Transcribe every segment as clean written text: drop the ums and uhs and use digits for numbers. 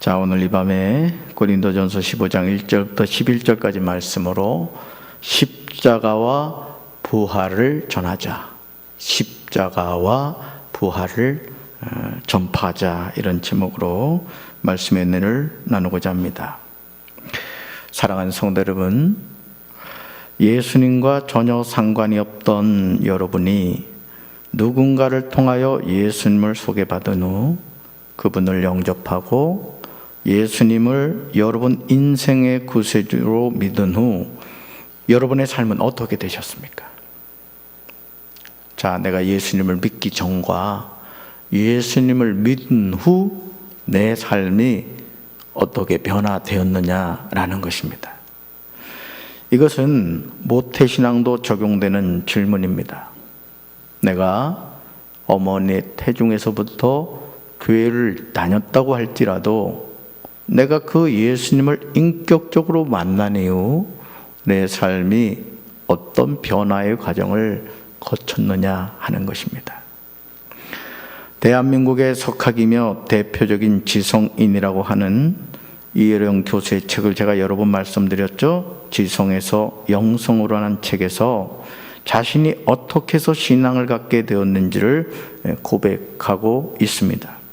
자, 오늘 이 밤에 고린도전서 15장 1절부터 11절까지 말씀으로 십자가와 부활을 전하자, 십자가와 부활을 전파하자, 이런 제목으로 말씀의 은혜를 나누고자 합니다. 사랑하는 성도 여러분, 예수님과 전혀 상관이 없던 여러분이 누군가를 통하여 예수님을 소개받은 후 그분을 영접하고 예수님을 여러분 인생의 구세주로 믿은 후 여러분의 삶은 어떻게 되셨습니까? 자, 내가 예수님을 믿기 전과 예수님을 믿은 후 내 삶이 어떻게 변화되었느냐라는 것입니다. 이것은 모태신앙도 적용되는 질문입니다. 내가 어머니 태중에서부터 교회를 다녔다고 할지라도 내가 그 예수님을 인격적으로 만난 이후 내 삶이 어떤 변화의 과정을 거쳤느냐 하는 것입니다. 대한민국의 석학이며 대표적인 지성인이라고 하는 이혜령 교수의 책을 제가 여러 번 말씀드렸죠. 지성에서 영성으로 하는 책에서 자신이 어떻게 해서 신앙을 갖게 되었는지를 고백하고 있습니다.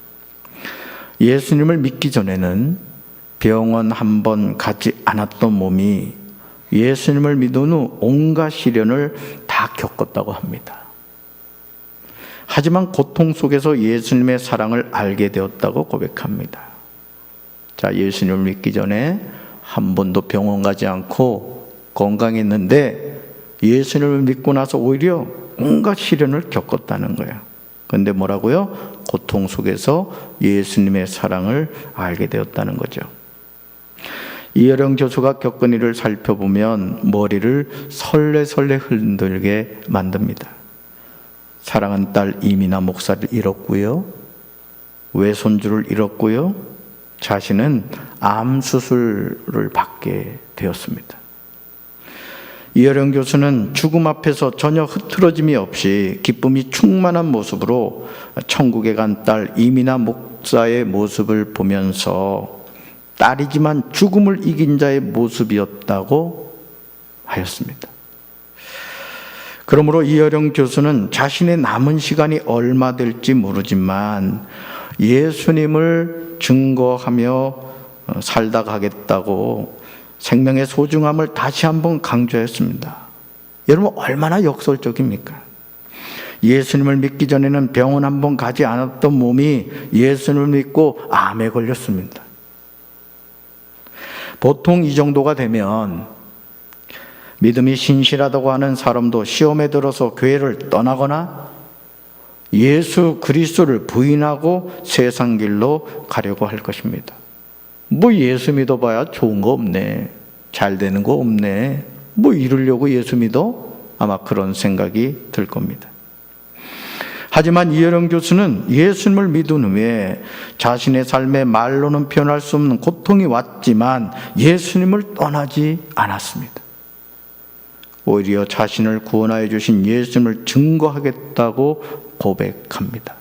예수님을 믿기 전에는 병원 한 번 가지 않았던 몸이 예수님을 믿은 후 온갖 시련을 다 겪었다고 합니다. 하지만 고통 속에서 예수님의 사랑을 알게 되었다고 고백합니다. 자, 예수님을 믿기 전에 한 번도 병원 가지 않고 건강했는데 예수님을 믿고 나서 오히려 온갖 시련을 겪었다는 거예요. 그런데 뭐라고요? 고통 속에서 예수님의 사랑을 알게 되었다는 거죠. 이혜령 교수가 겪은 일을 살펴보면 머리를 설레설레 흔들게 만듭니다. 사랑하는 딸 이민아 목사를 잃었고요, 외손주를 잃었고요, 자신은 암 수술을 받게 되었습니다. 이혜령 교수는 죽음 앞에서 전혀 흐트러짐이 없이 기쁨이 충만한 모습으로 천국에 간 딸 이민아 목사의 모습을 보면서 딸이지만 죽음을 이긴 자의 모습이었다고 하였습니다. 그러므로 이혜령 교수는 자신의 남은 시간이 얼마 될지 모르지만 예수님을 증거하며 살다 가겠다고 생명의 소중함을 다시 한번 강조했습니다. 여러분, 얼마나 역설적입니까? 예수님을 믿기 전에는 병원 한 번 가지 않았던 몸이 예수님을 믿고 암에 걸렸습니다. 보통 이 정도가 되면 믿음이 신실하다고 하는 사람도 시험에 들어서 교회를 떠나거나 예수 그리스도를 부인하고 세상 길로 가려고 할 것입니다. 뭐 예수 믿어봐야 좋은 거 없네, 잘 되는 거 없네, 뭐 이루려고 예수 믿어? 아마 그런 생각이 들 겁니다. 하지만 이혜령 교수는 예수님을 믿은 후에 자신의 삶에 말로는 표현할 수 없는 고통이 왔지만 예수님을 떠나지 않았습니다. 오히려 자신을 구원하여 주신 예수님을 증거하겠다고 고백합니다.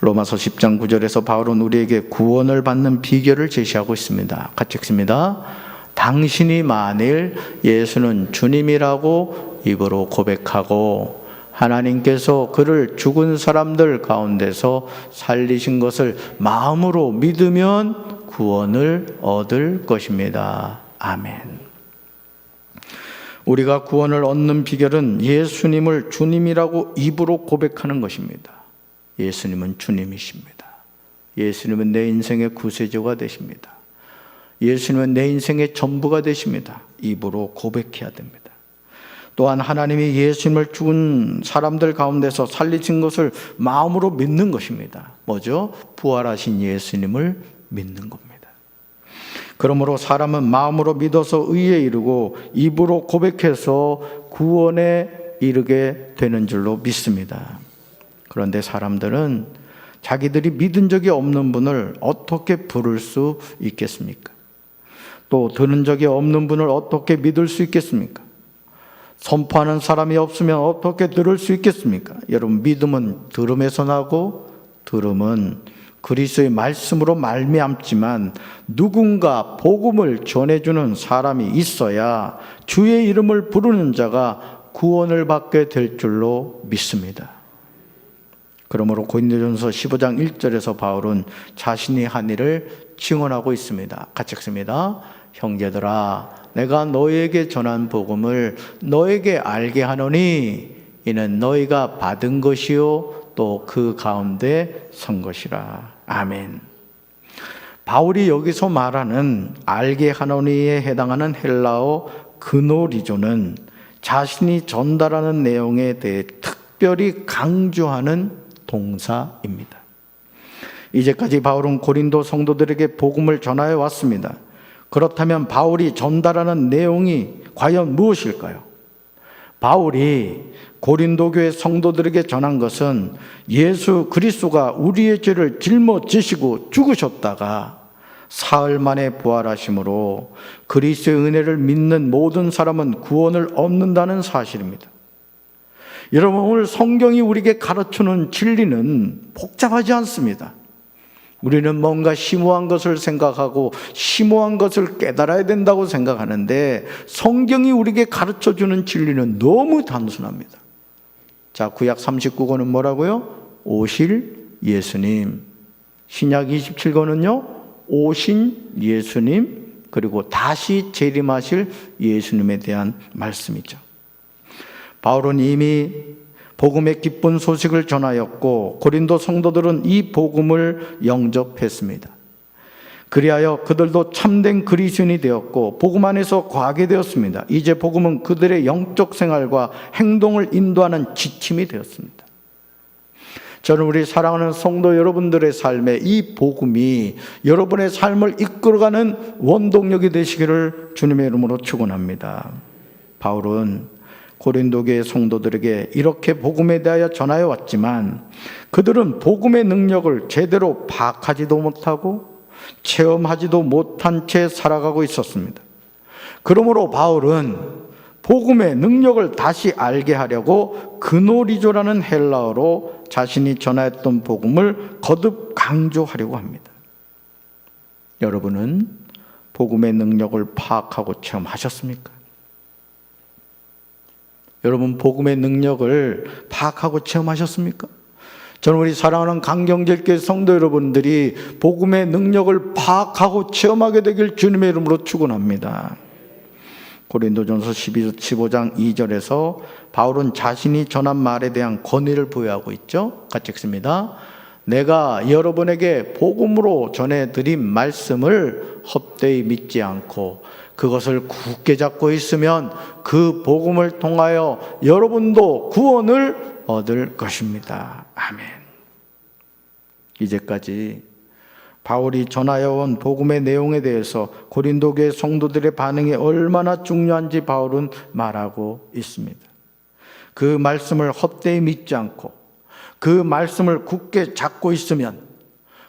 로마서 10장 9절에서 바울은 우리에게 구원을 받는 비결을 제시하고 있습니다. 같이 읽습니다. 당신이 만일 예수는 주님이라고 입으로 고백하고 하나님께서 그를 죽은 사람들 가운데서 살리신 것을 마음으로 믿으면 구원을 얻을 것입니다. 아멘. 우리가 구원을 얻는 비결은 예수님을 주님이라고 입으로 고백하는 것입니다. 예수님은 주님이십니다. 예수님은 내 인생의 구세주가 되십니다. 예수님은 내 인생의 전부가 되십니다. 입으로 고백해야 됩니다. 또한 하나님이 예수님을 죽은 사람들 가운데서 살리신 것을 마음으로 믿는 것입니다. 뭐죠? 부활하신 예수님을 믿는 겁니다. 그러므로 사람은 마음으로 믿어서 의에 이르고 입으로 고백해서 구원에 이르게 되는 줄로 믿습니다. 그런데 사람들은 자기들이 믿은 적이 없는 분을 어떻게 부를 수 있겠습니까? 또 들은 적이 없는 분을 어떻게 믿을 수 있겠습니까? 선포하는 사람이 없으면 어떻게 들을 수 있겠습니까? 여러분, 믿음은 들음에서 나고 들음은 그리스도의 말씀으로 말미암지만 누군가 복음을 전해주는 사람이 있어야 주의 이름을 부르는 자가 구원을 받게 될 줄로 믿습니다. 그러므로 고린도전서 15장 1절에서 바울은 자신이 한 일을 증언하고 있습니다. 같이 읽습니다. 형제들아, 내가 너희에게 전한 복음을 너에게 알게 하노니 이는 너희가 받은 것이요 또 그 가운데 선 것이라. 아멘. 바울이 여기서 말하는 알게 하노니에 해당하는 헬라어 그노리조는 자신이 전달하는 내용에 대해 특별히 강조하는 동사입니다. 이제까지 바울은 고린도 성도들에게 복음을 전하여 왔습니다. 그렇다면 바울이 전달하는 내용이 과연 무엇일까요? 바울이 고린도 교회 성도들에게 전한 것은 예수 그리스도가 우리의 죄를 짊어지시고 죽으셨다가 사흘 만에 부활하심으로 그리스도의 은혜를 믿는 모든 사람은 구원을 얻는다는 사실입니다. 여러분, 오늘 성경이 우리에게 가르치는 진리는 복잡하지 않습니다. 우리는 뭔가 심오한 것을 생각하고 심오한 것을 깨달아야 된다고 생각하는데 성경이 우리에게 가르쳐주는 진리는 너무 단순합니다. 자, 구약 39권은 뭐라고요? 오실 예수님. 신약 27권은요? 오신 예수님, 그리고 다시 재림하실 예수님에 대한 말씀이죠. 바울은 이미 복음의 기쁜 소식을 전하였고 고린도 성도들은 이 복음을 영접했습니다. 그리하여 그들도 참된 그리스도인이 되었고 복음 안에서 거하게 되었습니다. 이제 복음은 그들의 영적 생활과 행동을 인도하는 지침이 되었습니다. 저는 우리 사랑하는 성도 여러분들의 삶에 이 복음이 여러분의 삶을 이끌어가는 원동력이 되시기를 주님의 이름으로 축원합니다. 바울은 고린도 교회 성도들에게 이렇게 복음에 대하여 전하여 왔지만 그들은 복음의 능력을 제대로 파악하지도 못하고 체험하지도 못한 채 살아가고 있었습니다. 그러므로 바울은 복음의 능력을 다시 알게 하려고 그노리조라는 헬라어로 자신이 전하였던 복음을 거듭 강조하려고 합니다. 여러분은 복음의 능력을 파악하고 체험하셨습니까? 여러분, 복음의 능력을 파악하고 체험하셨습니까? 저는 우리 사랑하는 강경제교회 성도 여러분들이 복음의 능력을 파악하고 체험하게 되길 주님의 이름으로 축원합니다. 고린도전서 15장 2절에서 바울은 자신이 전한 말에 대한 권위를 부여하고 있죠. 같이 읽습니다. 내가 여러분에게 복음으로 전해드린 말씀을 헛되이 믿지 않고 그것을 굳게 잡고 있으면 그 복음을 통하여 여러분도 구원을 얻을 것입니다. 아멘. 이제까지 바울이 전하여 온 복음의 내용에 대해서 고린도 교회 성도들의 반응이 얼마나 중요한지 바울은 말하고 있습니다. 그 말씀을 헛되이 믿지 않고 그 말씀을 굳게 잡고 있으면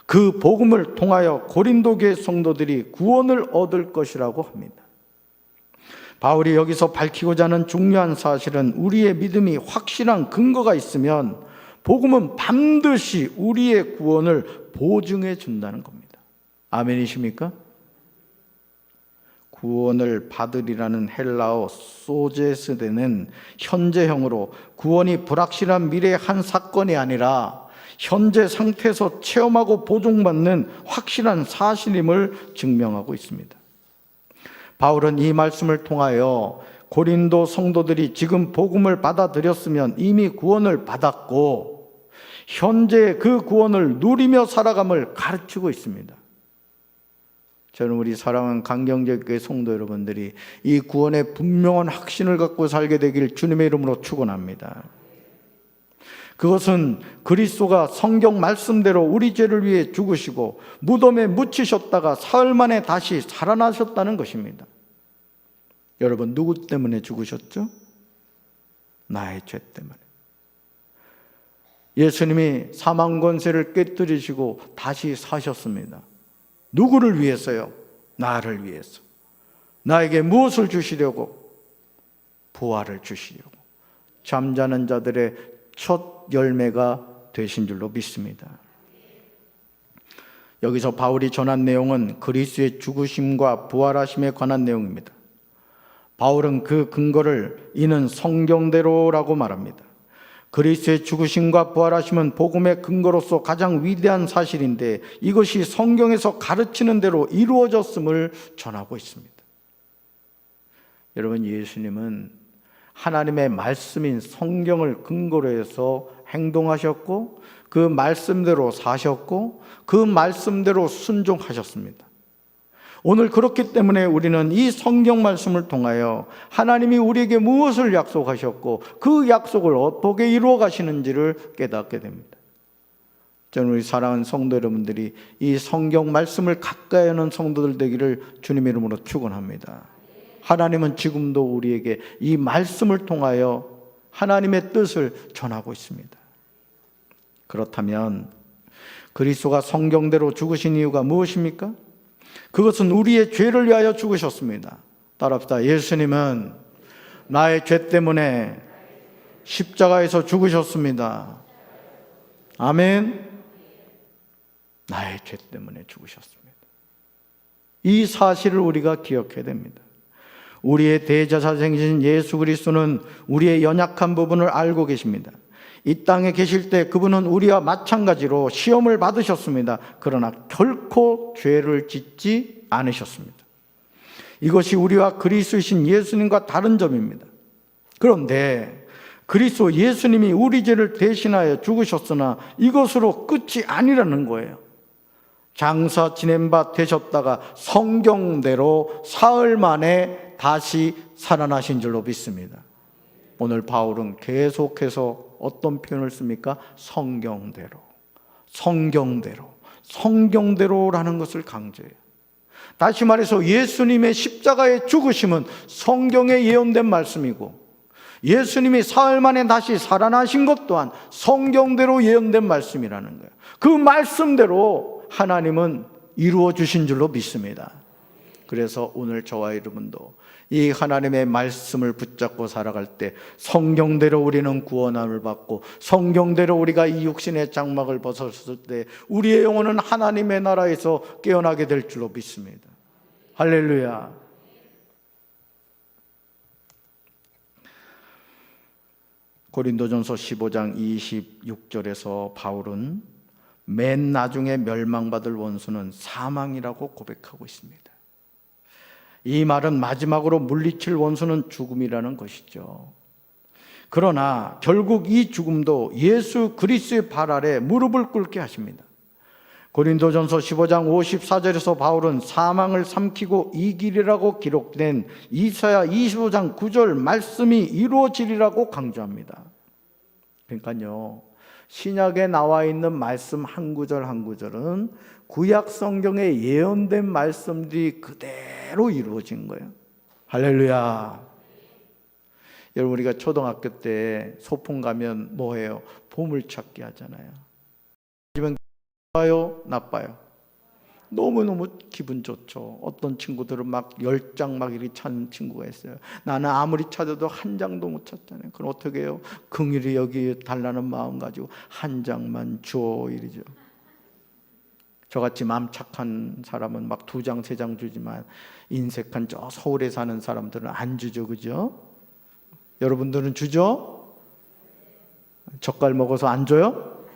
그 복음을 통하여 고린도 교회 성도들이 구원을 얻을 것이라고 합니다. 바울이 여기서 밝히고자 하는 중요한 사실은 우리의 믿음이 확실한 근거가 있으면 복음은 반드시 우리의 구원을 보증해 준다는 겁니다. 아멘이십니까? 구원을 받으리라는 헬라어 소제스데는 현재형으로 구원이 불확실한 미래의 한 사건이 아니라 현재 상태에서 체험하고 보증받는 확실한 사실임을 증명하고 있습니다. 바울은 이 말씀을 통하여 고린도 성도들이 지금 복음을 받아들였으면 이미 구원을 받았고 현재 그 구원을 누리며 살아감을 가르치고 있습니다. 저는 우리 사랑하는 강경제교회 성도 여러분들이 이 구원의 분명한 확신을 갖고 살게 되길 주님의 이름으로 축원합니다. 그것은 그리스도가 성경 말씀대로 우리 죄를 위해 죽으시고 무덤에 묻히셨다가 사흘 만에 다시 살아나셨다는 것입니다. 여러분, 누구 때문에 죽으셨죠? 나의 죄 때문에. 예수님이 사망 권세를 깨뜨리시고 다시 사셨습니다. 누구를 위해서요? 나를 위해서. 나에게 무엇을 주시려고? 부활을 주시려고. 잠자는 자들의 첫 열매가 되신 줄로 믿습니다. 여기서 바울이 전한 내용은 그리스도의 죽으심과 부활하심에 관한 내용입니다. 바울은 그 근거를 이는 성경대로라고 말합니다. 그리스도의 죽으심과 부활하심은 복음의 근거로서 가장 위대한 사실인데 이것이 성경에서 가르치는 대로 이루어졌음을 전하고 있습니다. 여러분, 예수님은 하나님의 말씀인 성경을 근거로 해서 행동하셨고 그 말씀대로 사셨고 그 말씀대로 순종하셨습니다. 오늘 그렇기 때문에 우리는 이 성경 말씀을 통하여 하나님이 우리에게 무엇을 약속하셨고 그 약속을 어떻게 이루어 가시는지를 깨닫게 됩니다. 저는 우리 사랑하는 성도 여러분들이 이 성경 말씀을 가까이 하는 성도들 되기를 주님의 이름으로 축원합니다. 하나님은 지금도 우리에게 이 말씀을 통하여 하나님의 뜻을 전하고 있습니다. 그렇다면 그리스도가 성경대로 죽으신 이유가 무엇입니까? 그것은 우리의 죄를 위하여 죽으셨습니다. 따라합시다. 예수님은 나의 죄 때문에 십자가에서 죽으셨습니다. 아멘. 나의 죄 때문에 죽으셨습니다. 이 사실을 우리가 기억해야 됩니다. 우리의 대제사장이신 예수 그리스도는 우리의 연약한 부분을 알고 계십니다. 이 땅에 계실 때 그분은 우리와 마찬가지로 시험을 받으셨습니다. 그러나 결코 죄를 짓지 않으셨습니다. 이것이 우리와 그리스도이신 예수님과 다른 점입니다. 그런데 그리스도 예수님이 우리 죄를 대신하여 죽으셨으나 이것으로 끝이 아니라는 거예요. 장사 지낸 바 되셨다가 성경대로 사흘 만에 다시 살아나신 줄로 믿습니다. 오늘 바울은 계속해서 어떤 표현을 씁니까? 성경대로, 성경대로라는 것을 강조해요. 다시 말해서 예수님의 십자가의 죽으심은 성경에 예언된 말씀이고 예수님이 사흘 만에 다시 살아나신 것 또한 성경대로 예언된 말씀이라는 거예요. 그 말씀대로 하나님은 이루어 주신 줄로 믿습니다. 그래서 오늘 저와 여러분도 이 하나님의 말씀을 붙잡고 살아갈 때 성경대로 우리는 구원함을 받고 성경대로 우리가 이 육신의 장막을 벗었을 때 우리의 영혼은 하나님의 나라에서 깨어나게 될 줄로 믿습니다. 할렐루야. 고린도전서 15장 26절에서 바울은 맨 나중에 멸망받을 원수는 사망이라고 고백하고 있습니다. 이 말은 마지막으로 물리칠 원수는 죽음이라는 것이죠. 그러나 결국 이 죽음도 예수 그리스도의 발 아래 무릎을 꿇게 하십니다. 고린도전서 15장 54절에서 바울은 사망을 삼키고 이기리라고 기록된 이사야 25장 9절 말씀이 이루어지리라고 강조합니다. 그러니까요, 신약에 나와 있는 말씀 한 구절 한 구절은 구약 성경에 예언된 말씀들이 그대로 이루어진 거예요. 할렐루야. 여러분, 우리가 초등학교 때 소풍 가면 뭐해요? 보물찾기 하잖아요. 집은 좋아요? 나빠요? 너무너무 기분 좋죠. 어떤 친구들은 막 10장 막 이렇게 찾는 친구가 있어요. 나는 아무리 찾아도 한 장도 못 찾잖아요. 그럼 어떻게 해요? 긍휼히 여기 달라는 마음 가지고 한 장만 줘 이러죠. 저같이 마음 착한 사람은 막 2장, 3장 주지만 인색한 저 서울에 사는 사람들은 안 주죠. 그죠? 여러분들은 주죠? 젓갈 먹어서 안 줘요?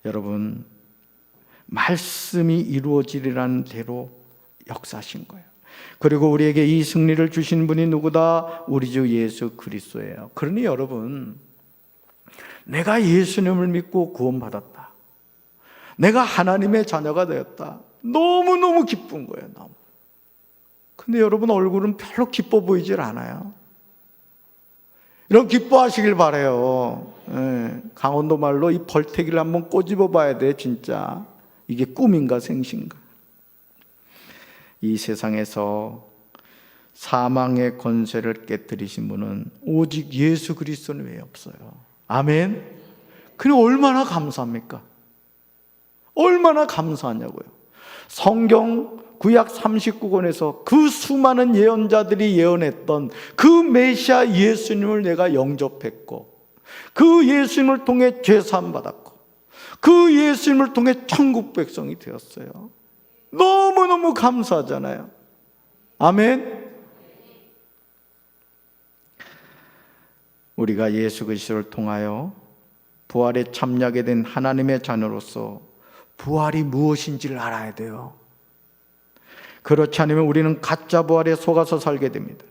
여러분, 말씀이 이루어지리라는 대로 역사하신 거예요. 그리고 우리에게 이 승리를 주신 분이 누구다? 우리 주 예수 그리스도예요. 그러니 여러분, 내가 예수님을 믿고 구원받았다, 내가 하나님의 자녀가 되었다, 너무너무 기쁜 거예요. 너무. 근데 여러분 얼굴은 별로 기뻐 보이질 않아요. 이런 기뻐하시길 바라요. 강원도 말로 이 벌떼기를 한번 꼬집어 봐야 돼. 진짜 이게 꿈인가 생신가. 이 세상에서 사망의 권세를 깨뜨리신 분은 오직 예수 그리스도는 왜 없어요? 아멘. 그리고 얼마나 감사합니까? 얼마나 감사하냐고요. 성경 구약 39권에서 그 수많은 예언자들이 예언했던 그 메시아 예수님을 내가 영접했고 그 예수님을 통해 죄사함 받았고 그 예수님을 통해 천국 백성이 되었어요. 너무너무 감사하잖아요. 아멘. 우리가 예수 그리스도를 통하여 부활에 참여하게 된 하나님의 자녀로서 부활이 무엇인지를 알아야 돼요. 그렇지 않으면 우리는 가짜 부활에 속아서 살게 됩니다.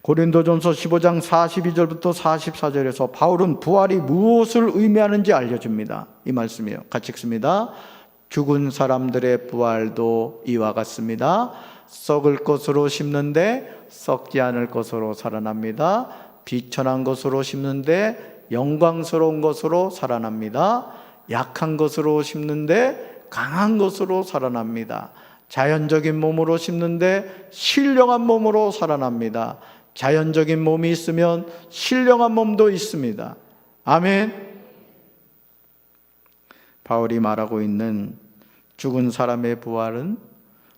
고린도전서 15장 42절부터 44절에서 바울은 부활이 무엇을 의미하는지 알려줍니다. 이 말씀이에요. 같이 읽습니다. 죽은 사람들의 부활도 이와 같습니다. 썩을 것으로 심는데 썩지 않을 것으로 살아납니다. 비천한 것으로 심는데 영광스러운 것으로 살아납니다. 약한 것으로 심는데 강한 것으로 살아납니다. 자연적인 몸으로 심는데 신령한 몸으로 살아납니다. 자연적인 몸이 있으면 신령한 몸도 있습니다. 아멘. 바울이 말하고 있는 죽은 사람의 부활은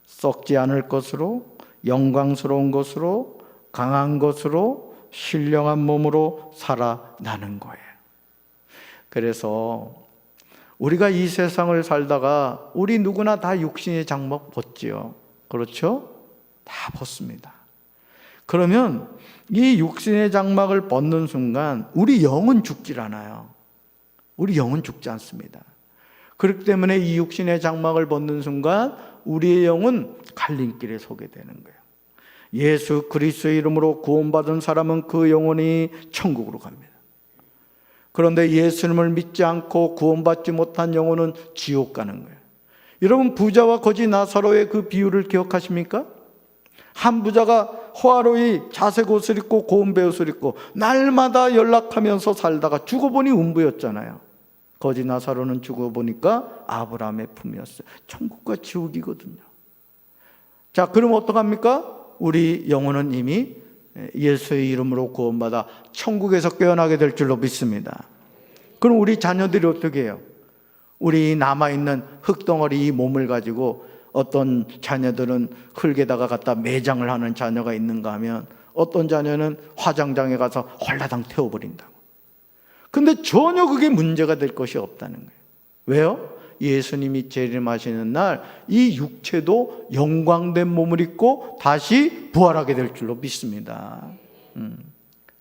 썩지 않을 것으로, 영광스러운 것으로, 강한 것으로, 신령한 몸으로 살아나는 거예요. 그래서 우리가 이 세상을 살다가 우리 누구나 다 육신의 장막 벗지요. 그렇죠? 다 벗습니다. 그러면 이 육신의 장막을 벗는 순간 우리 영은 죽질 않아요. 우리 영은 죽지 않습니다. 그렇기 때문에 이 육신의 장막을 벗는 순간 우리의 영은 갈림길에 서게 되는 거예요. 예수 그리스도의 이름으로 구원받은 사람은 그 영혼이 천국으로 갑니다. 그런데 예수님을 믿지 않고 구원받지 못한 영혼은 지옥 가는 거예요. 여러분, 부자와 거지 나사로의 그 비유를 기억하십니까? 한 부자가 호화로이 자색 옷을 입고 고운 베옷을 입고 날마다 연락하면서 살다가 죽어보니 음부였잖아요. 거지 나사로는 죽어보니까 아브라함의 품이었어요. 천국과 지옥이거든요. 자, 그럼 어떡합니까? 우리 영혼은 이미 예수의 이름으로 구원받아 천국에서 깨어나게 될 줄로 믿습니다. 그럼 우리 자녀들이 어떻게 해요? 우리 남아있는 흙덩어리 이 몸을 가지고 어떤 자녀들은 흙에다가 갖다 매장을 하는 자녀가 있는가 하면 어떤 자녀는 화장장에 가서 홀라당 태워버린다고. 근데 전혀 그게 문제가 될 것이 없다는 거예요. 왜요? 예수님이 재림하시는 날 이 육체도 영광된 몸을 입고 다시 부활하게 될 줄로 믿습니다.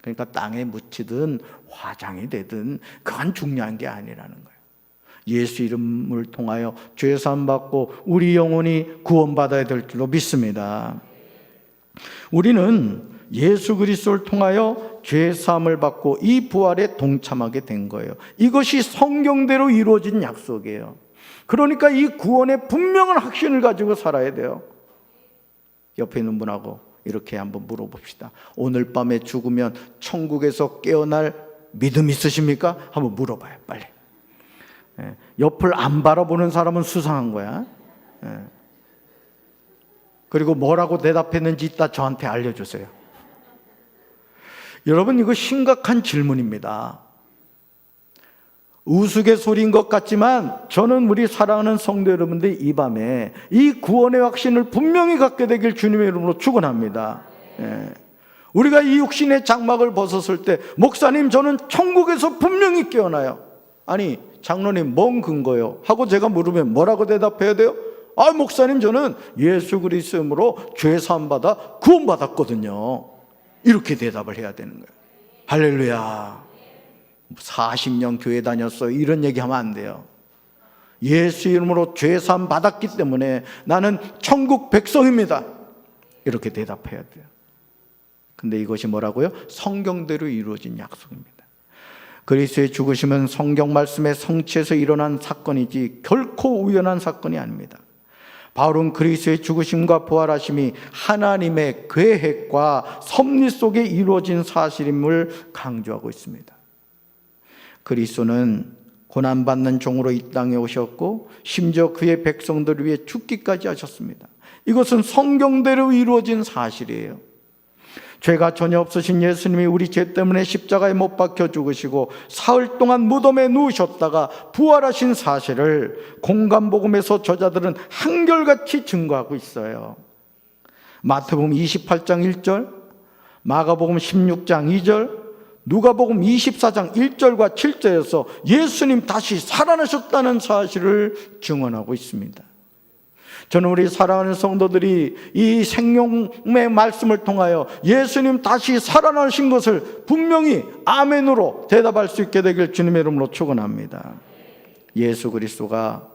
그러니까 땅에 묻히든 화장이 되든 그건 중요한 게 아니라는 거예요. 예수 이름을 통하여 죄사함 받고 우리 영혼이 구원받아야 될 줄로 믿습니다. 우리는 예수 그리스도를 통하여 죄사함을 받고 이 부활에 동참하게 된 거예요. 이것이 성경대로 이루어진 약속이에요. 그러니까 이 구원의 분명한 확신을 가지고 살아야 돼요. 옆에 있는 분하고 이렇게 한번 물어봅시다. 오늘 밤에 죽으면 천국에서 깨어날 믿음 있으십니까? 한번 물어봐요, 빨리. 옆을 안 바라보는 사람은 수상한 거야. 그리고 뭐라고 대답했는지 이따 저한테 알려주세요. 여러분, 이거 심각한 질문입니다. 우스갯소리인 것 같지만 저는 우리 사랑하는 성도 여러분들 이 밤에 이 구원의 확신을 분명히 갖게 되길 주님의 이름으로 축원합니다. 우리가 이 육신의 장막을 벗었을 때 목사님 저는 천국에서 분명히 깨어나요. 아니 장로님 뭔 근거요? 하고 제가 물으면 뭐라고 대답해야 돼요? 아 목사님 저는 예수 그리스도의 이름으로 죄 사함 받아 구원받았거든요. 이렇게 대답을 해야 되는 거예요. 할렐루야. 40년 교회 다녔어요. 이런 얘기하면 안 돼요. 예수 이름으로 죄 사함 받았기 때문에 나는 천국 백성입니다. 이렇게 대답해야 돼요. 근데 이것이 뭐라고요? 성경대로 이루어진 약속입니다. 그리스도의 죽으심은 성경 말씀의 성취에서 일어난 사건이지 결코 우연한 사건이 아닙니다. 바울은 그리스도의 죽으심과 부활하심이 하나님의 계획과 섭리 속에 이루어진 사실임을 강조하고 있습니다. 그리스도는 고난받는 종으로 이 땅에 오셨고 심지어 그의 백성들을 위해 죽기까지 하셨습니다. 이것은 성경대로 이루어진 사실이에요. 죄가 전혀 없으신 예수님이 우리 죄 때문에 십자가에 못 박혀 죽으시고 사흘 동안 무덤에 누우셨다가 부활하신 사실을 공간복음에서 저자들은 한결같이 증거하고 있어요. 마태복음 28장 1절, 마가복음 16장 2절, 누가복음 24장 1절과 7절에서 예수님 다시 살아나셨다는 사실을 증언하고 있습니다. 저는 우리 사랑하는 성도들이 이 생명의 말씀을 통하여 예수님 다시 살아나신 것을 분명히 아멘으로 대답할 수 있게 되길 주님의 이름으로 축원합니다. 예수 그리스도가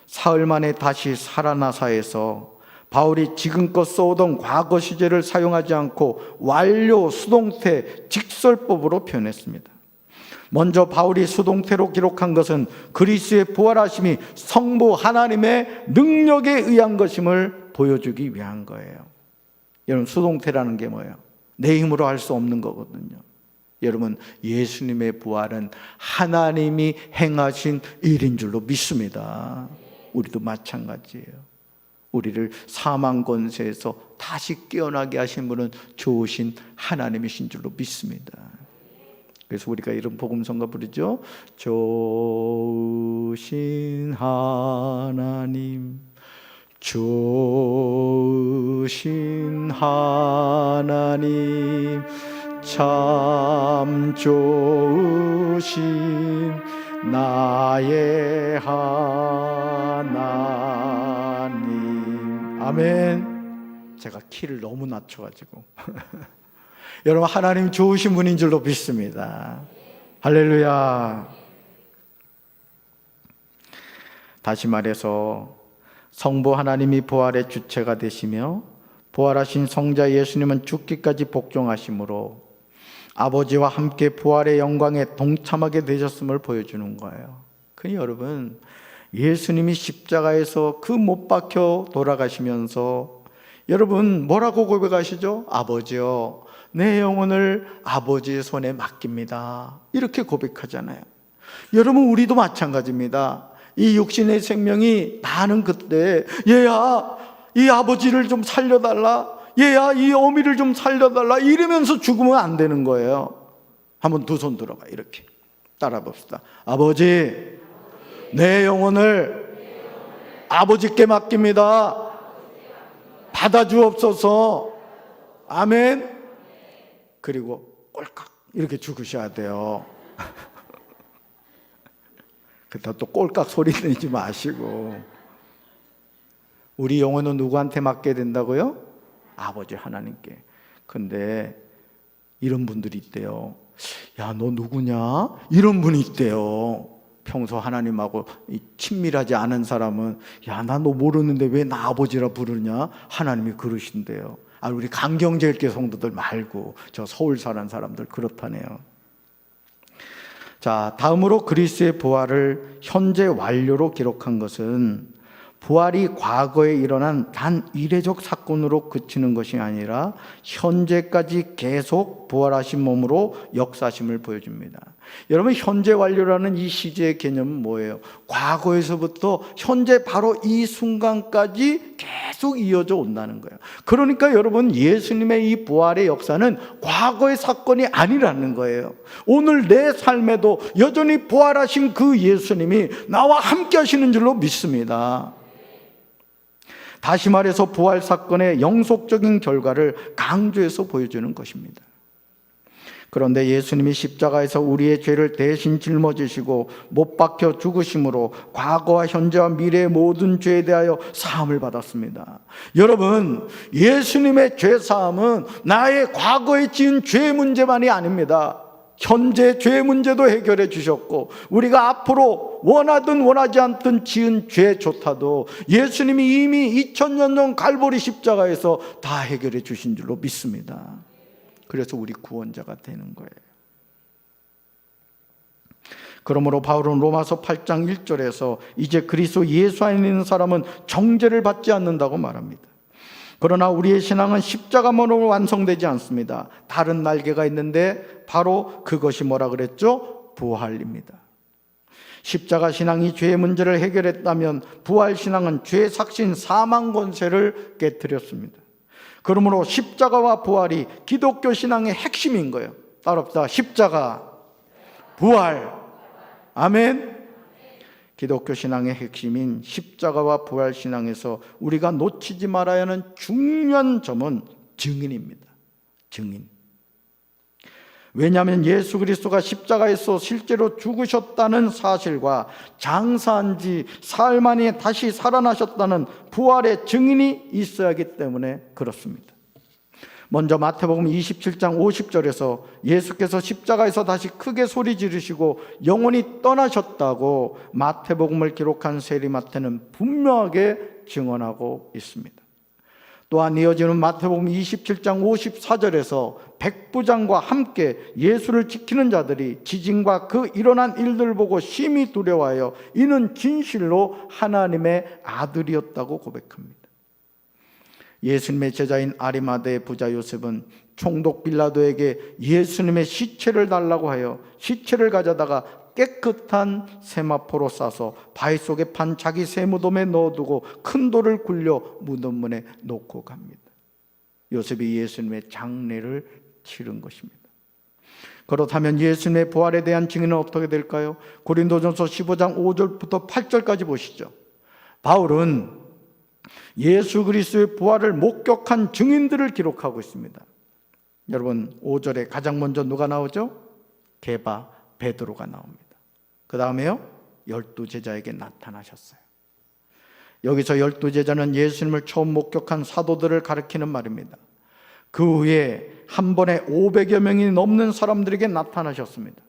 사흘 만에 다시 살아나사에서 바울이 지금껏 써오던 과거 시제를 사용하지 않고 완료 수동태 직설법으로 표현했습니다. 먼저 바울이 수동태로 기록한 것은 그리스도의 부활하심이 성부 하나님의 능력에 의한 것임을 보여주기 위한 거예요. 여러분, 수동태라는 게 뭐예요? 내 힘으로 할 수 없는 거거든요. 여러분, 예수님의 부활은 하나님이 행하신 일인 줄로 믿습니다. 우리도 마찬가지예요. 우리를 사망 권세에서 다시 깨어나게 하신 분은 좋으신 하나님이신 줄로 믿습니다. 그래서 우리가 이런 복음성가 부르죠. 좋으신 하나님, 좋으신 하나님, 참 좋으신 나의 하나님. 아멘. 제가 키를 너무 낮춰가지고 여러분, 하나님 좋으신 분인 줄로 믿습니다. 할렐루야. 다시 말해서 성부 하나님이 부활의 주체가 되시며 부활하신 성자 예수님은 죽기까지 복종하심으로 아버지와 함께 부활의 영광에 동참하게 되셨음을 보여주는 거예요. 그러니 여러분, 예수님이 십자가에서 그 못 박혀 돌아가시면서 여러분 뭐라고 고백하시죠? 아버지요, 내 영혼을 아버지의 손에 맡깁니다. 이렇게 고백하잖아요. 여러분, 우리도 마찬가지입니다. 이 육신의 생명이 나는 그때 얘야 이 아버지를 좀 살려달라, 얘야 이 어미를 좀 살려달라 이러면서 죽으면 안 되는 거예요. 한번 두 손 들어봐. 이렇게 따라 봅시다. 아버지, 내 영혼을 아버지께 맡깁니다. 받아주옵소서. 아멘. 그리고 꼴깍 이렇게 죽으셔야 돼요. 그렇다 또 꼴깍 소리 내지 마시고. 우리 영혼은 누구한테 맡게 된다고요? 아버지 하나님께. 근데 이런 분들이 있대요. 야, 너 누구냐? 이런 분이 있대요. 평소 하나님하고 친밀하지 않은 사람은 야, 나 너 모르는데 왜 나 아버지라 부르냐? 하나님이 그러신대요. 아, 우리 강경제일교 성도들 말고 저 서울 사는 사람들 그렇다네요. 자, 다음으로 그리스도의 부활을 현재 완료로 기록한 것은 부활이 과거에 일어난 단 이례적 사건으로 그치는 것이 아니라 현재까지 계속 부활하신 몸으로 역사심을 보여줍니다. 여러분, 현재 완료라는 이 시제의 개념은 뭐예요? 과거에서부터 현재 바로 이 순간까지 계속 이어져 온다는 거예요. 그러니까 여러분, 예수님의 이 부활의 역사는 과거의 사건이 아니라는 거예요. 오늘 내 삶에도 여전히 부활하신 그 예수님이 나와 함께 하시는 줄로 믿습니다. 다시 말해서 부활 사건의 영속적인 결과를 강조해서 보여주는 것입니다. 그런데 예수님이 십자가에서 우리의 죄를 대신 짊어지시고 못 박혀 죽으심으로 과거와 현재와 미래의 모든 죄에 대하여 사함을 받았습니다. 여러분, 예수님의 죄 사함은 나의 과거에 지은 죄 문제만이 아닙니다. 현재 죄 문제도 해결해 주셨고, 우리가 앞으로 원하든 원하지 않든 지은 죄조차도 예수님이 이미 2000년 전 갈보리 십자가에서 다 해결해 주신 줄로 믿습니다. 그래서 우리 구원자가 되는 거예요. 그러므로 바울은 로마서 8장 1절에서 이제 그리스도 예수 안에 있는 사람은 정죄를 받지 않는다고 말합니다. 그러나 우리의 신앙은 십자가만으로 완성되지 않습니다. 다른 날개가 있는데 바로 그것이 뭐라 그랬죠? 부활입니다. 십자가 신앙이 죄의 문제를 해결했다면 부활 신앙은 죄 삭신 사망 권세를 깨뜨렸습니다. 그러므로 십자가와 부활이 기독교 신앙의 핵심인 거예요. 따라합시다. 십자가, 부활. 아멘. 기독교 신앙의 핵심인 십자가와 부활 신앙에서 우리가 놓치지 말아야 하는 중요한 점은 증인입니다. 증인. 왜냐하면 예수 그리스도가 십자가에서 실제로 죽으셨다는 사실과 장사한 지 사흘 만에 다시 살아나셨다는 부활의 증인이 있어야 하기 때문에 그렇습니다. 먼저 마태복음 27장 50절에서 예수께서 십자가에서 다시 크게 소리 지르시고 영원히 떠나셨다고 마태복음을 기록한 세리마태는 분명하게 증언하고 있습니다. 또한 이어지는 마태복음 27장 54절에서 백부장과 함께 예수를 지키는 자들이 지진과 그 일어난 일들을 보고 심히 두려워하여 이는 진실로 하나님의 아들이었다고 고백합니다. 예수님의 제자인 아리마대의 부자 요셉은 총독 빌라도에게 예수님의 시체를 달라고 하여 시체를 가져다가 깨끗한 세마포로 싸서 바위 속에 판 자기 세무돔에 넣어두고 큰 돌을 굴려 무덤 문에 놓고 갑니다. 요셉이 예수님의 장례를 치른 것입니다. 그렇다면 예수님의 부활에 대한 증인은 어떻게 될까요? 고린도전서 15장 5절부터 8절까지 보시죠. 바울은 예수 그리스도의 부활을 목격한 증인들을 기록하고 있습니다. 여러분 5절에 가장 먼저 누가 나오죠? 게바 베드로가 나옵니다. 그 다음에요 12제자에게 나타나셨어요. 여기서 12제자는 예수님을 처음 목격한 사도들을 가리키는 말입니다. 그 후에 한 번에 500여 명이 넘는 사람들에게 나타나셨습니다.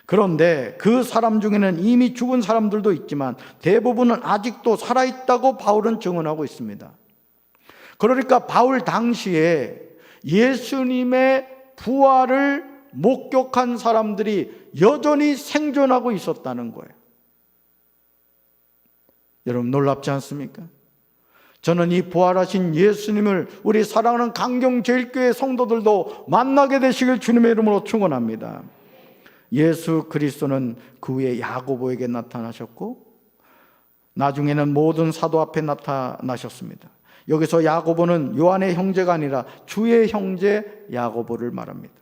그런데 그 사람 중에는 이미 죽은 사람들도 있지만 대부분은 아직도 살아있다고 바울은 증언하고 있습니다. 그러니까 바울 당시에 예수님의 부활을 목격한 사람들이 여전히 생존하고 있었다는 거예요. 여러분 놀랍지 않습니까? 저는 이 부활하신 예수님을 우리 사랑하는 강경제일교회 성도들도 만나게 되시길 주님의 이름으로 축원합니다. 예수 그리스도는 그 후에 야고보에게 나타나셨고 나중에는 모든 사도 앞에 나타나셨습니다. 여기서 야고보는 요한의 형제가 아니라 주의 형제 야고보를 말합니다.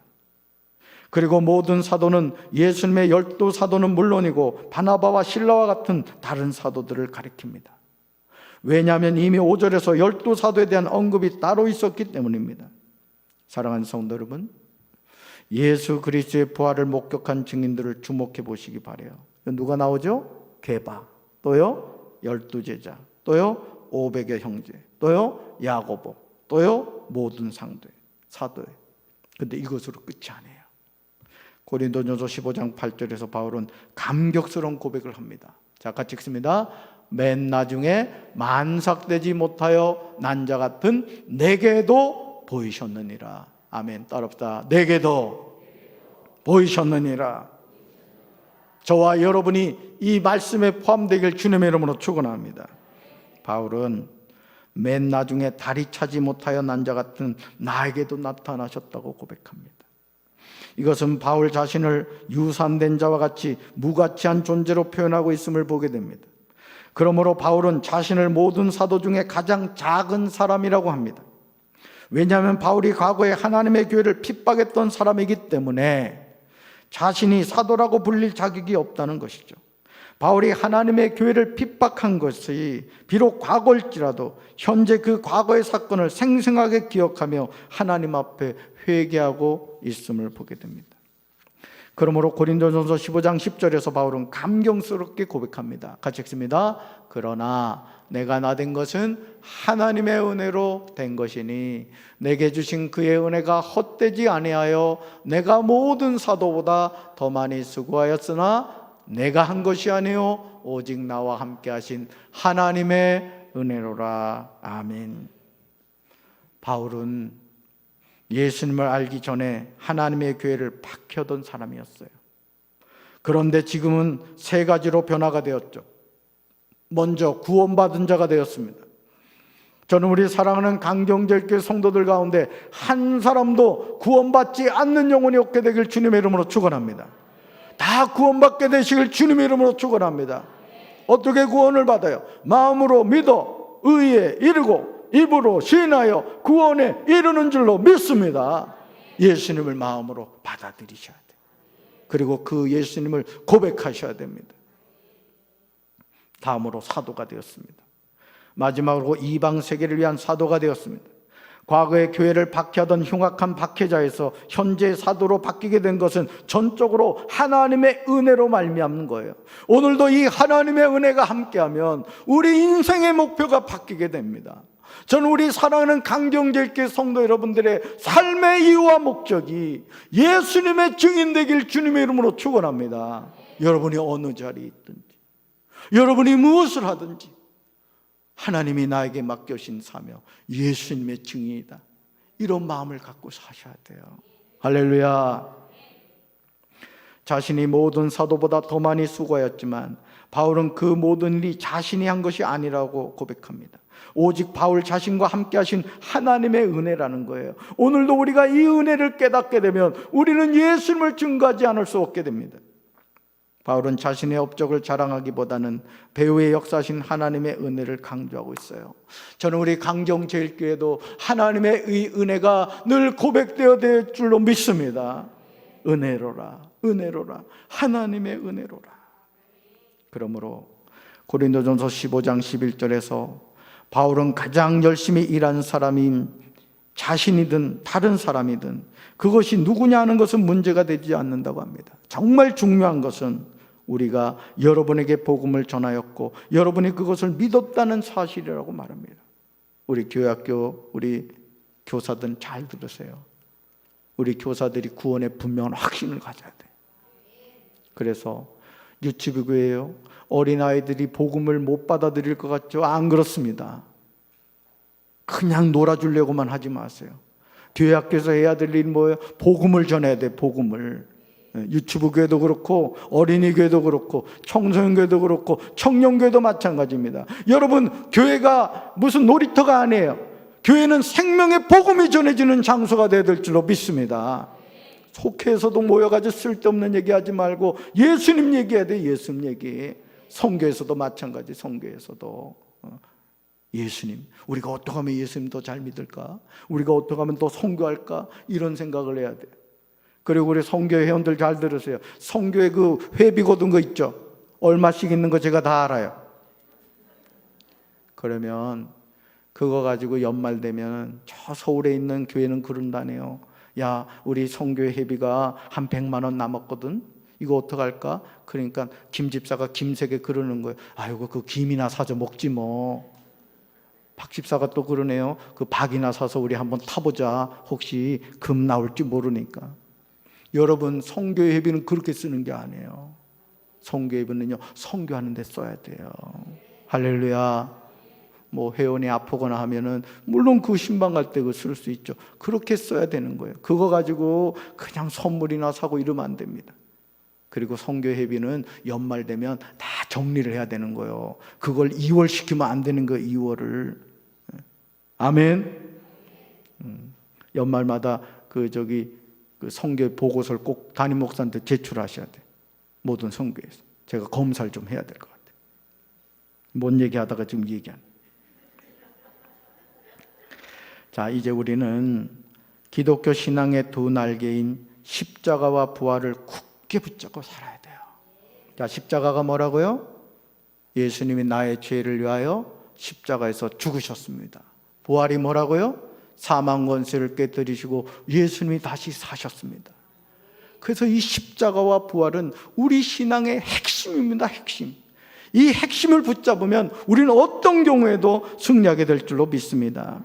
그리고 모든 사도는 예수님의 12사도는 물론이고 바나바와 실라와 같은 다른 사도들을 가리킵니다. 왜냐하면 이미 5절에서 12사도에 대한 언급이 따로 있었기 때문입니다. 사랑하는 성도 여러분, 예수 그리스도의 부활을 목격한 증인들을 주목해 보시기 바라요. 누가 나오죠? 게바, 또요 12제자, 또요 500여 형제, 또요 야고보, 또요 모든 사도예요. 근데 이것으로 끝이 아니에요. 고린도전서 15장 8절에서 바울은 감격스러운 고백을 합니다. 자, 같이 읽습니다. 맨 나중에 만삭되지 못하여 난 자 같은 내게도 보이셨느니라. 아멘. 따라합시다. 내게도 보이셨느니라. 저와 여러분이 이 말씀에 포함되길 주님의 이름으로 축원합니다. 바울은 맨 나중에 다리 차지 못하여 난 자 같은 나에게도 나타나셨다고 고백합니다. 이것은 바울 자신을 유산된 자와 같이 무가치한 존재로 표현하고 있음을 보게 됩니다. 그러므로 바울은 자신을 모든 사도 중에 가장 작은 사람이라고 합니다. 왜냐하면 바울이 과거에 하나님의 교회를 핍박했던 사람이기 때문에 자신이 사도라고 불릴 자격이 없다는 것이죠. 바울이 하나님의 교회를 핍박한 것이 비록 과거일지라도 현재 그 과거의 사건을 생생하게 기억하며 하나님 앞에 회개하고 있음을 보게 됩니다. 그러므로 고린도전서 15장 10절에서 바울은 감격스럽게 고백합니다. 같이 읽습니다. 그러나 내가 나된 것은 하나님의 은혜로 된 것이니 내게 주신 그의 은혜가 헛되지 아니하여 내가 모든 사도보다 더 많이 수고하였으나 내가 한 것이 아니요 오직 나와 함께 하신 하나님의 은혜로라. 아멘. 바울은 예수님을 알기 전에 하나님의 교회를 박혀던 사람이었어요. 그런데 지금은 세 가지로 변화가 되었죠. 먼저 구원받은 자가 되었습니다. 저는 우리 사랑하는 강경제일교회 성도들 가운데 한 사람도 구원받지 않는 영혼이 없게 되길 주님의 이름으로 축원합니다. 다 구원받게 되시길 주님의 이름으로 축원합니다. 어떻게 구원을 받아요? 마음으로 믿어 의에 이르고 입으로 시인하여 구원에 이르는 줄로 믿습니다. 예수님을 마음으로 받아들이셔야 돼요. 그리고 그 예수님을 고백하셔야 됩니다. 다음으로 사도가 되었습니다. 마지막으로 이방 세계를 위한 사도가 되었습니다. 과거에 교회를 박해하던 흉악한 박해자에서 현재 사도로 바뀌게 된 것은 전적으로 하나님의 은혜로 말미암는 거예요. 오늘도 이 하나님의 은혜가 함께하면 우리 인생의 목표가 바뀌게 됩니다. 저는 우리 사랑하는 강경제일교회 성도 여러분들의 삶의 이유와 목적이 예수님의 증인 되길 주님의 이름으로 축원합니다. 여러분이 어느 자리에 있든지, 여러분이 무엇을 하든지 하나님이 나에게 맡겨신 사명, 예수님의 증인이다, 이런 마음을 갖고 사셔야 돼요. 할렐루야. 자신이 모든 사도보다 더 많이 수고하였지만 바울은 그 모든 일이 자신이 한 것이 아니라고 고백합니다. 오직 바울 자신과 함께 하신 하나님의 은혜라는 거예요. 오늘도 우리가 이 은혜를 깨닫게 되면 우리는 예수님을 증거하지 않을 수 없게 됩니다. 바울은 자신의 업적을 자랑하기보다는 배후의 역사하신 하나님의 은혜를 강조하고 있어요. 저는 우리 강정제일교회도 하나님의 이 은혜가 늘 고백되어야 될 줄로 믿습니다. 은혜로라, 은혜로라, 하나님의 은혜로라. 그러므로 고린도전서 15장 11절에서 바울은 가장 열심히 일한 사람인 자신이든 다른 사람이든 그것이 누구냐 하는 것은 문제가 되지 않는다고 합니다. 정말 중요한 것은 우리가 여러분에게 복음을 전하였고 여러분이 그것을 믿었다는 사실이라고 말합니다. 우리 교회학교 우리 교사들은 잘 들으세요. 우리 교사들이 구원에 분명한 확신을 가져야 돼요. 그래서 유치부교회요, 어린아이들이 복음을 못 받아들일 것 같죠? 안 그렇습니다. 그냥 놀아주려고만 하지 마세요. 교회학교에서 해야 될 일은 뭐예요? 복음을 전해야 돼. 복음을. 유치부교회도 그렇고 어린이교회도 그렇고 청소년교회도 그렇고 청년교회도 마찬가지입니다. 여러분, 교회가 무슨 놀이터가 아니에요. 교회는 생명의 복음이 전해지는 장소가 되어야 될 줄로 믿습니다. 속회에서도 모여가지고 쓸데없는 얘기하지 말고 예수님 얘기해야 돼. 예수님 얘기. 성교에서도 마찬가지. 성교에서도 예수님, 우리가 어떻게 하면 예수님 더 잘 믿을까? 우리가 어떻게 하면 더 선교할까? 이런 생각을 해야 돼요. 그리고 우리 선교 회원들 잘 들으세요. 선교에 그 회비 거둔 거 있죠? 얼마씩 있는 거 제가 다 알아요. 그러면 그거 가지고 연말 되면 저 서울에 있는 교회는 그런다네요. 야, 우리 선교 회비가 한 100만 원 남았거든. 이거 어떡할까? 그러니까 김 집사가 김세게 그러는 거예요. 아이고, 그 김이나 사서 먹지 뭐. 박 집사가 또 그러네요. 그 박이나 사서 우리 한번 타보자. 혹시 금 나올지 모르니까. 여러분, 선교의 회비는 그렇게 쓰는 게 아니에요. 선교의 회비는요, 선교하는 데 써야 돼요. 할렐루야. 뭐 회원이 아프거나 하면은 물론 그 신방 갈 때 그 쓸 수 있죠. 그렇게 써야 되는 거예요. 그거 가지고 그냥 선물이나 사고 이러면 안 됩니다. 그리고 선교 회비는 연말 되면 다 정리를 해야 되는 거예요. 그걸 2월 시키면 안 되는 거예요. 2월을. 아멘. 연말마다 그 선교 보고서를 꼭 담임 목사한테 제출하셔야 돼. 모든 선교에서. 제가 검사를 좀 해야 될 것 같아요. 뭔 얘기하다가 지금 얘기하는. 자, 이제 우리는 기독교 신앙의 두 날개인 십자가와 부활을 굳게 붙잡고 살아야 돼요. 자, 십자가가 뭐라고요? 예수님이 나의 죄를 위하여 십자가에서 죽으셨습니다. 부활이 뭐라고요? 사망 권세를 깨뜨리시고 예수님이 다시 사셨습니다. 그래서 이 십자가와 부활은 우리 신앙의 핵심입니다. 핵심. 이 핵심을 붙잡으면 우리는 어떤 경우에도 승리하게 될 줄로 믿습니다.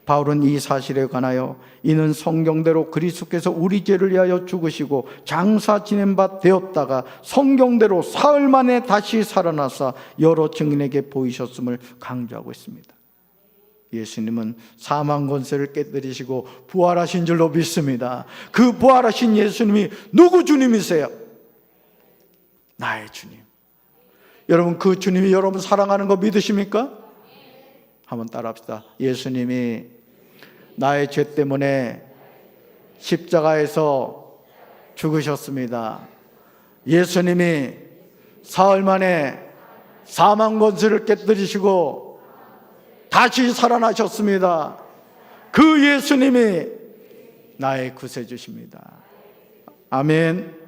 바울은 이 사실에 관하여 이는 성경대로 그리스도께서 우리 죄를 위하여 죽으시고 장사 지낸 바 되었다가 성경대로 사흘 만에 다시 살아나사 여러 증인에게 보이셨음을 강조하고 있습니다. 예수님은 사망 권세를 깨뜨리시고 부활하신 줄로 믿습니다. 그 부활하신 예수님이 누구 주님이세요? 나의 주님. 여러분, 그 주님이 여러분 사랑하는 거 믿으십니까? 한번 따라합시다. 예수님이 나의 죄 때문에 십자가에서 죽으셨습니다. 예수님이 사흘 만에 사망 권세를 깨뜨리시고 다시 살아나셨습니다. 그 예수님이 나의 구세주십니다. 아멘.